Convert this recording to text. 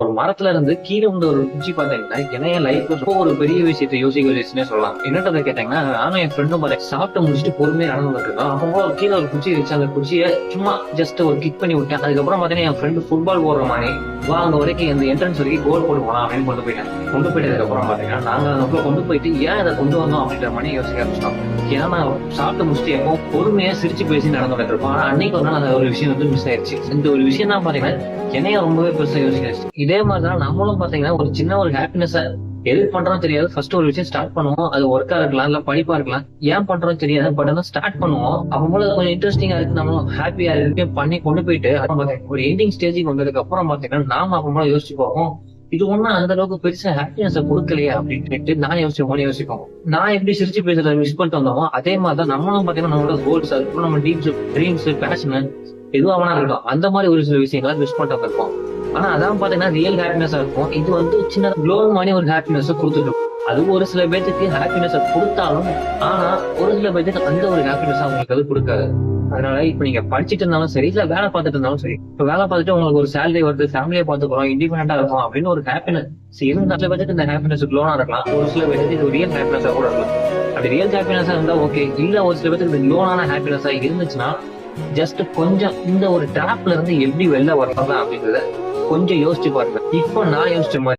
ஒரு மரத்துல இருந்து கீழே வந்து ஒரு குச்சி பாத்தீங்கன்னா என்னைய லைஃப்ல ரொம்ப ஒரு பெரிய விஷயத்தை யோசிக்க வச்சுன்னே சொல்லலாம். என்னன்றதை கேட்டீங்கன்னா, நானும் என் ஃப்ரெண்டும் சாப்பிட்டு முடிச்சுட்டு பொறுமையா நடந்து இருக்கோம். அப்போ கீழே ஒரு குச்சி வச்சு அந்த குச்சியை சும்மா ஜஸ்ட் ஒரு கிக் பண்ணி விட்டேன். அதுக்கப்புறம் பாத்தீங்கன்னா என் ஃப்ரெண்டு ஃபுட்பால் போடுற மாதிரி வா அங்க வரைக்கும் அந்த என்ட்ரன்ஸ் வரைக்கும் கோல் போட்டு போலாம் அப்படின்னு கொண்டு போயிட்டேன். கொண்டு போயிட்டதுக்கு அப்புறம் பாத்தீங்கன்னா நாங்க அந்த கொண்டு போயிட்டு ஏன் அதை கொண்டு வந்தோம் அப்படின்ற மாதிரி யோசிக்க ஆரம்பிச்சிட்டோம். ஏன்னா நான் சாப்பிட்டு முடிச்சுட்டு எப்போ பொறுமையா சிரிச்சு பேசி நடந்துட்டு இருப்போம். ஆனா அன்னைக்கு ஒரு நாள் அந்த ஒரு விஷயம் வந்து மிஸ் ஆயிடுச்சு. இந்த ஒரு விஷயம் தான் பாத்தீங்கன்னா என்னைய ரொம்பவே பெருசா யோசிக்க. இதே மாதிரிதான் நம்மளும் பாத்தீங்கன்னா ஒரு சின்ன ஒரு ஹாப்பினஸ் எது பண்றோம் தெரியாது. ஃபர்ஸ்ட் ஒரு விஷயம் ஸ்டார்ட் பண்ணுவோம். அது ஒர்க்கா இருக்கலாம், இல்ல படிப்பா இருக்கலாம். ஏன் பண்றோம் தெரியாது, பட் ஆனா ஸ்டார்ட் பண்ணுவோம். அப்போ கொஞ்சம் இன்ட்ரெஸ்டிங்கா இருக்கு, நம்மளும் ஹாப்பியா இருக்கு பண்ணி கொண்டு போயிட்டு ஒரு எண்டிங் ஸ்டேஜுக்கு வந்ததுக்கு அப்புறம் பாத்தீங்கன்னா நாம அப்போ யோசிச்சு பார்ப்போம், இது ஒண்ணும் அந்த அளவுக்கு பெருசா ஹாப்பினஸ் கொடுக்கலையே அப்படின்ட்டு நான் யோசிப்போம். நான் எப்படி சிரிச்சு பேசுறத மிஸ் பண்ணிட்டு வந்தோமோ அதே மாதிரிதான் நம்மளும் பாத்தீங்கன்னா நம்மளோட கோல்ஸ் அதுக்கப்புறம் நம்ம ட்ரீம்ஸ் பேஷன் எதுவும் அவனா இருக்கட்டும், அந்த மாதிரி ஒரு சில விஷயங்களை மிஸ் பண்ணிட்டு வந்திருப்போம். ஆனா அதான் பாத்தீங்கன்னா ரியல் ஹாப்பினஸா இருக்கும். இது வந்து சின்ன க்ளோ மாதிரி ஒரு ஹாப்பினஸ் கொடுத்துட்டு அது ஒரு சில பேருக்கு ஹாப்பினஸ் கொடுத்தாலும், ஆனா ஒரு சில பேருக்கு அந்த ஒரு ஹாப்பினஸ் அவங்களுக்கு அது கொடுக்காது. அதனால இப்ப நீங்க படிச்சுட்டு இருந்தாலும் சரி, இல்ல வேலை பார்த்துட்டு இருந்தாலும் சரி, இப்ப வேலை பார்த்துட்டு உங்களுக்கு ஒரு சேலரி வருது, ஃபேமிலியை பார்த்துக்கிறோம், இண்டிபெண்டா இருக்கும் அப்படின்னு ஒரு ஹாப்பினஸ் இருந்தா சில பேருக்கு இந்த ஹாப்பினஸ் க்ளோனா இருக்கலாம். ஒரு சில பேருக்கு இது ரியல் ஹாப்பினஸா கூட இருக்கலாம். அப்படி ரியல் ஹாப்பினஸா இருந்தா ஓகே. இல்ல ஒரு சில பேருக்கு இது க்ளோனான ஹாப்பினஸா இருந்துச்சுன்னா ஜஸ்ட் கொஞ்சம் இந்த ஒரு டிராப்ல இருந்து எப்படி வெளில வரலாம் அப்படின்றத கொஞ்சம் யோசிச்சு பாருங்க. இப்போ நான் யோசிச்ச மாதிரி